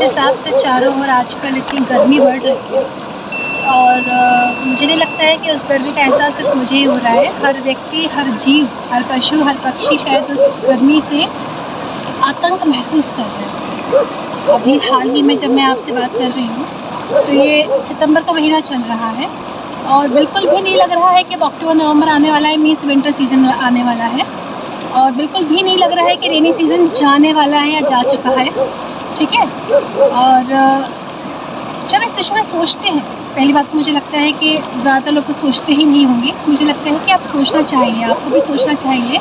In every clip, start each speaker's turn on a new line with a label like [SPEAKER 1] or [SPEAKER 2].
[SPEAKER 1] जिस हिसाब से चारों ओर आजकल इतनी गर्मी बढ़ रही है और मुझे नहीं लगता है कि उस गर्मी का एहसास सिर्फ मुझे ही हो रहा है। हर व्यक्ति, हर जीव, हर पशु, हर पक्षी शायद उस गर्मी से आतंक महसूस कर रहे हैं। अभी हाल ही में जब मैं आपसे बात कर रही हूँ तो ये सितंबर का महीना चल रहा है और बिल्कुल भी नहीं लग रहा है कि अक्टूबर नवंबर आने वाला है, मीन्स विंटर सीज़न आने वाला है। और बिल्कुल भी नहीं लग रहा है कि रेनी सीज़न जाने वाला है या जा चुका है, ठीक है। और जब इस विषय में सोचते हैं, पहली बात तो मुझे लगता है कि ज़्यादातर लोग तो सोचते ही नहीं होंगे। मुझे लगता है कि आप सोचना चाहिए, आपको भी सोचना चाहिए,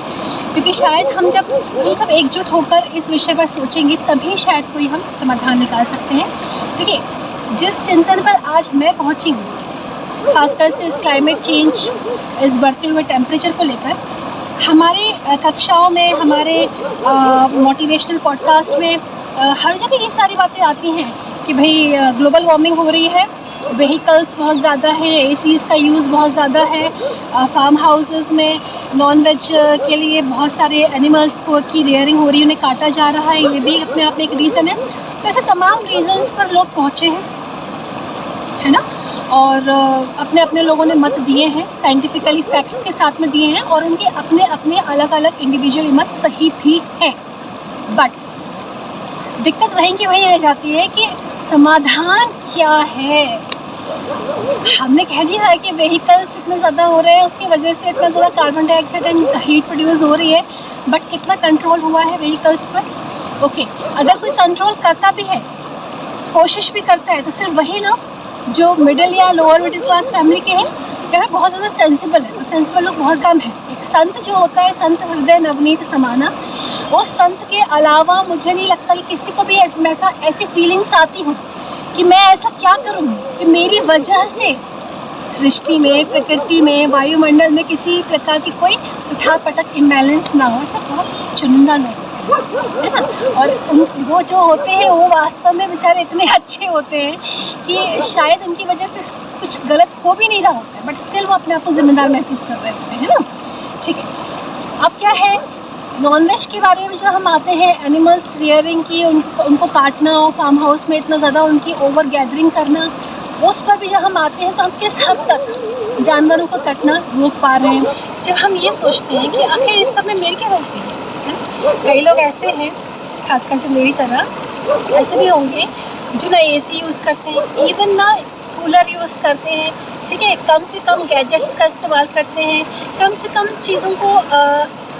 [SPEAKER 1] क्योंकि शायद हम सब एकजुट होकर इस विषय पर सोचेंगे तभी शायद कोई हम समाधान निकाल सकते हैं। देखिए, जिस चिंतन पर आज मैं पहुंची हूँ, खासकर से इस क्लाइमेट चेंज, इस बढ़ते हुए टेम्परेचर को लेकर, हमारे कक्षाओं में, हमारे मोटिवेशनल पॉडकास्ट में हर जगह ये सारी बातें आती हैं कि भाई ग्लोबल वार्मिंग हो रही है, व्हीकल्स बहुत ज़्यादा हैं, एसीज़ का यूज़ बहुत ज़्यादा है, फार्म हाउसेस में नॉन वेज के लिए बहुत सारे एनिमल्स की रेयरिंग हो रही है, उन्हें काटा जा रहा है, ये भी अपने आप में एक रीज़न है। तो ऐसे तमाम रीज़न्स पर लोग पहुँचे हैं, है ना। और अपने अपने लोगों ने मत दिए हैं, साइंटिफिकली फैक्ट्स के साथ में दिए हैं, और उनके अपने अपने अलग अलग इंडिविजुअल मत सही भी हैं। बट दिक्कत वहीं की वहीं रह जाती है कि समाधान क्या है। हमने कह दिया है कि व्हीकल्स इतने ज़्यादा हो रहे हैं, उसकी वजह से इतना ज़्यादा carbon dioxide and heat produce हो रही है, बट कितना कंट्रोल हुआ है व्हीकल्स पर? ओके, अगर कोई कंट्रोल करता भी है, कोशिश भी करता है, तो सिर्फ वही ना जो मिडिल या लोअर मिडिल क्लास फैमिली के हैं, या फिर बहुत ज़्यादा सेंसिबल है। तो सेंसिबल लोग बहुत कम हैं। एक संत जो होता है, संत हृदय नवनीत समाना, वो संत के अलावा मुझे नहीं लगता कि किसी को भी ऐसी फीलिंग्स आती हूँ कि मैं ऐसा क्या करूँ कि मेरी वजह से सृष्टि में, प्रकृति में, वायुमंडल में किसी प्रकार की कोई उठापटक इम्बैलेंस ना हो। सब बहुत चुनिंदा लोग है ना। और वो जो होते हैं वो वास्तव में बेचारे इतने अच्छे होते हैं कि शायद उनकी वजह से कुछ गलत हो भी नहीं रहा होता है, बट स्टिल वो अपने आप को जिम्मेदार महसूस कर रहे होते हैं, है ना। ठीक है, अब क्या है, नॉनवेज के बारे में जब हम आते हैं, एनिमल्स रियरिंग की, उनको काटना और फार्म हाउस में इतना ज़्यादा उनकी ओवर गैदरिंग करना, उस पर भी जब हम आते हैं तो हम किस हद तक जानवरों को कटना रोक पा रहे हैं। जब हम ये सोचते हैं कि आखिर इस सब में मेरी क्या गलती है। कई लोग ऐसे हैं, खासकर से मेरी तरह ऐसे भी होंगे, जो ना एसी यूज़ करते हैं, इवन ना कूलर यूज़ करते हैं, ठीक है, कम से कम गैजेट्स का इस्तेमाल करते हैं, कम से कम चीज़ों को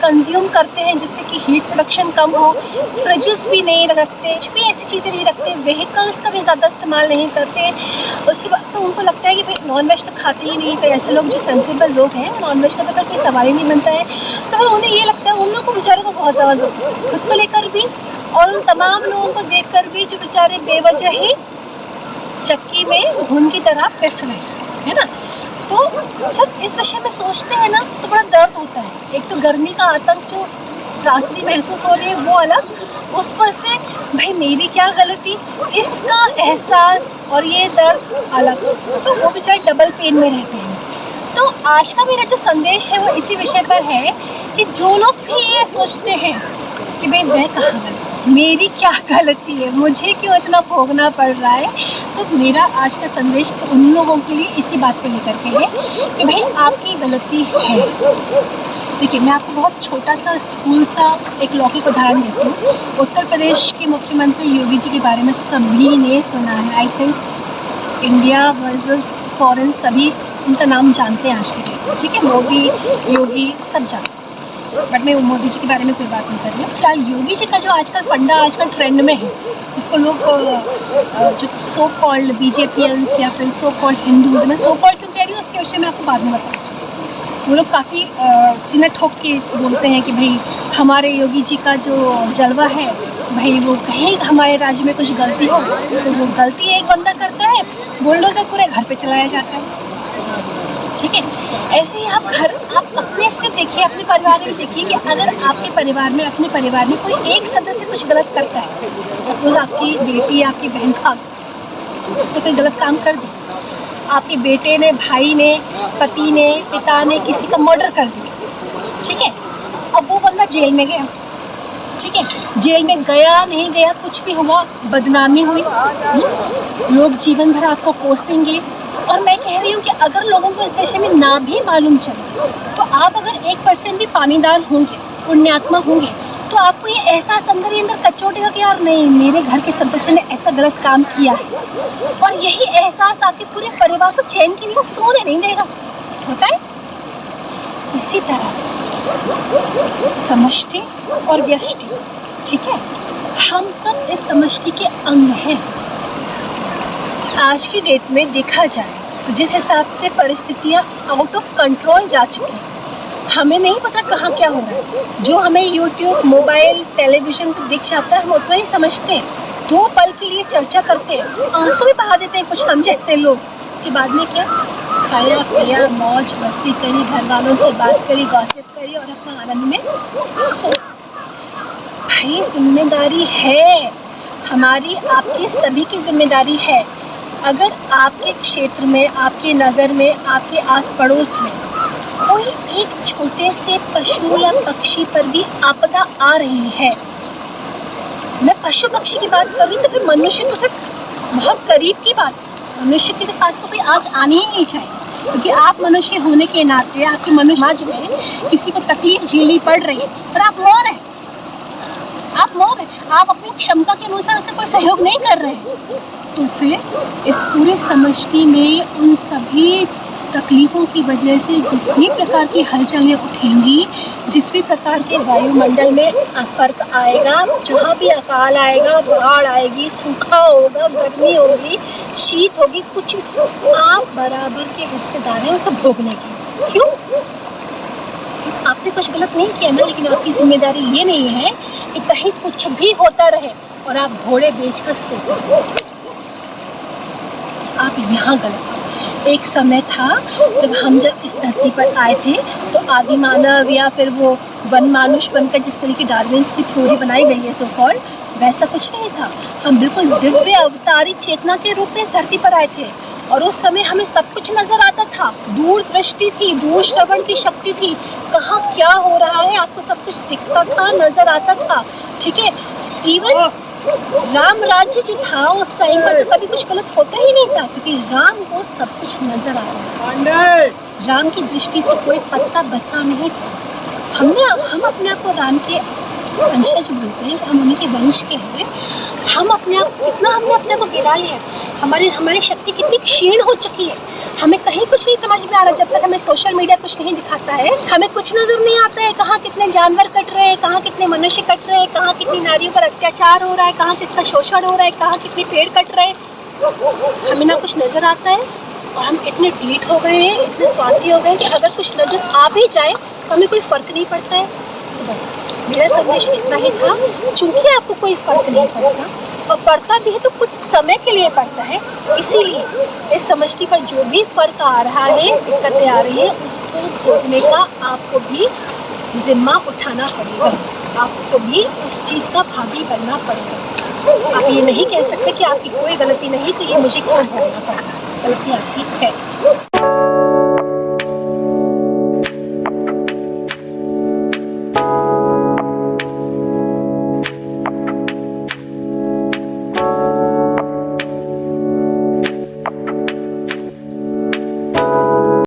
[SPEAKER 1] कंज्यूम करते हैं जिससे कि हीट प्रोडक्शन कम हो, फ्रिजेस भी नहीं रखते, कुछ भी ऐसी चीज़ें नहीं रखते, व्हीकल्स का भी ज़्यादा इस्तेमाल नहीं करते। उसके बाद तो उनको लगता है कि भाई नॉनवेज तो खाते ही नहीं। फिर ऐसे लोग जो सेंसिबल लोग हैं, नॉनवेज का तो फिर कोई सवाल ही नहीं बनता है। तो फिर उन्हें ये लगता है, उन लोगों को बेचारों को बहुत ज़्यादा खुद को लेकर भी और उन तमाम लोगों को देख कर भी जो बेचारे बेवजह ही चक्की में घुन की तरह पिस रहे हैं, है ना। तो जब इस विषय में सोचते हैं ना तो बड़ा दर्द होता है। एक तो गर्मी का आतंक, जो त्रासदी महसूस हो रही है वो अलग, उस पर से भाई मेरी क्या गलती, इसका एहसास और ये दर्द अलग, तो वो बेचारे डबल पेन में रहते हैं। तो आज का मेरा जो संदेश है वो इसी विषय पर है कि जो लोग भी ये सोचते हैं कि भाई मैं कहाँ गलत, मेरी क्या गलती है, मुझे क्यों इतना भोगना पड़ रहा है, तो मेरा आज का संदेश उन लोगों के लिए इसी बात पे लेकर के है कि भाई आपकी गलती है। देखिए, मैं आपको बहुत छोटा सा स्थूल सा एक लौकिक उदाहरण देती हूँ। उत्तर प्रदेश के मुख्यमंत्री योगी जी के बारे में सभी ने सुना है। I think India versus foreign सभी उनका नाम जानते हैं आज के डेट, ठीक है। मोदी, योगी सब जानते हैं, बट मैं मोदी जी के बारे में कोई बात नहीं कर रही हूँ। फिलहाल योगी जी का जो आजकल फंडा आजकल ट्रेंड में है, इसको लोग जो सो कॉल्ड बीजेपियंस या फिर सो कॉल्ड हिंदूज, मैं सो कॉल्ड क्यों कह रही हूँ उसके विषय में आपको बाद में बताऊँ। वो लोग काफ़ी सीना ठोक के बोलते हैं कि भाई हमारे योगी जी का जो जलवा है, भाई वो कहीं हमारे राज्य में कुछ गलती हो तो वो गलती एक बंदा करता है, बुलडोज़र पूरे घर पे चलाया जाता है, ठीक है। ऐसे ही आप अपने से देखिए, अपने परिवार में देखिए कि अगर आपके परिवार में, अपने परिवार में कोई एक सदस्य कुछ गलत करता है, सपोज आपकी बेटी, आपकी बहन भाग उसने कोई गलत काम कर दी, आपके बेटे ने, भाई ने, पति ने, पिता ने किसी का मर्डर कर दिया, ठीक है। अब वो बंदा जेल में गया, ठीक है, जेल में गया नहीं गया कुछ भी हुआ, बदनामी हुई, लोग जीवन भर आपको कोसेंगे। और मैं कह रही हूँ कि अगर लोगों को इस विषय में ना भी मालूम चले तो आप अगर 1% भी पानीदार होंगे, पुण्यात्मा होंगे, तो आपको ये एहसास अंदर ही अंदर कचोटेगा कि यार नहीं, मेरे घर के सदस्य ने ऐसा गलत काम किया है। और यही एहसास आपके पूरे परिवार को चैन की नींद सोने नहीं देगा। होता है इसी तरह से समष्टि और व्यष्टि, ठीक है, हम सब इस समष्टि के अंग हैं। आज की डेट में देखा जाए तो जिस हिसाब से परिस्थितियाँ आउट ऑफ कंट्रोल जा चुकी हैं, हमें नहीं पता कहाँ क्या हो रहा है। जो हमें यूट्यूब, मोबाइल, टेलीविज़न पर दिख जाता है हम उतना ही समझते हैं, 2 पल के लिए चर्चा करते हैं, आंसू भी बहा देते हैं कुछ हम जैसे लोग। इसके बाद में क्या, खाया पिया, मौज मस्ती करी, घर वालों से बात करी, गॉसिप करी और अपना आनंद में सो। भाई जिम्मेदारी है हमारी, आपकी सभी की जिम्मेदारी है। अगर आपके क्षेत्र में, आपके नगर में, आपके आस पड़ोस में कोई एक छोटे से पशु या पक्षी पर भी आपदा आ रही है, मैं पशु पक्षी की बात कर रही हूँ, तो फिर मनुष्य तो फिर बहुत करीब की बात है। मनुष्य के पास तो कोई आज आनी ही नहीं चाहिए, क्योंकि आप मनुष्य होने के नाते आपके मनुष्य समाज में किसी को तकलीफ झेलनी पड़ रही है और आप मौन हैं, आप मौन हैं, आप अपनी क्षमता के अनुसार उससे कोई सहयोग नहीं कर रहे हैं, तो फिर इस पूरे समष्टि में उन सभी तकलीफ़ों की वजह से जिस भी प्रकार की हलचलें उठेंगी, जिस भी प्रकार के वायुमंडल में फ़र्क आएगा, जहाँ भी अकाल आएगा, बाढ़ आएगी, सूखा होगा, गर्मी होगी, शीत होगी, कुछ आप बराबर के हिस्सेदार हैं उस सब भोगने की। क्यों? क्योंकि आपने कुछ गलत नहीं किया ना, लेकिन आपकी जिम्मेदारी ये नहीं है कि कहीं कुछ भी होता रहे और आप घोड़े बेचकर सोते। आप यहाँ गलत। एक समय था जब इस धरती पर आए थे तो आदि मानव या फिर वो वन मानुष बनकर जिस तरह की डार्विन्स की थ्योरी बनाई गई है सो कॉल्ड, वैसा कुछ नहीं था। हम बिल्कुल दिव्य अवतारी चेतना के रूप में इस धरती पर आए थे और उस समय हमें सब कुछ नजर आता था, दूर दृष्टि थी, दूर श्रवण की शक्ति थी, कहाँ क्या हो रहा है आपको सब कुछ दिखता था, नजर आता था, ठीक है। इवन राम राज्य जो था उस टाइम पर तो कभी कुछ गलत होता ही नहीं था, क्योंकि राम को सब कुछ नजर आ रहा है। राम की दृष्टि से कोई पत्ता बचा नहीं था। हम अपने आप को राम के वंशज बोलते हैं, हम उन्हीं के वंश के हैं। हमने अपने आप को गिरा लिया, हमारी शक्ति कितनी क्षीण हो चुकी है, हमें कहीं कुछ नहीं समझ में आ रहा। जब तक हमें सोशल मीडिया कुछ नहीं दिखाता है, हमें कुछ नजर नहीं आता है, कहाँ कितने जानवर कट रहे हैं, कहाँ कितने मनुष्य कट रहे हैं, कहाँ कितनी नारियों पर अत्याचार हो रहा है, कहाँ किसका शोषण हो रहा है, कहाँ कितने पेड़ कट रहे हैं, हमें ना कुछ नजर आता है। और हम इतने ढीठ हो गए हैं, इतने स्वार्थी हो गए हैं कि अगर कुछ नजर आ भी जाए तो हमें कोई फर्क नहीं पड़ता है। तो बस मेरा संदेश इतना ही था, चूंकि आपको कोई फर्क नहीं पड़ता और पड़ता भी है तो कुछ समय के लिए पड़ता है, इसीलिए इस समष्टि पर जो भी फर्क आ रहा है, दिक्कतें आ रही है, उसको भोगने का आपको भी जिम्मा उठाना पड़ेगा, आपको भी उस चीज़ का भागी बनना पड़ेगा। आप ये नहीं कह सकते कि आपकी कोई गलती नहीं तो ये मुझे क्यों भोगना पड़ा, गलती आपकी है।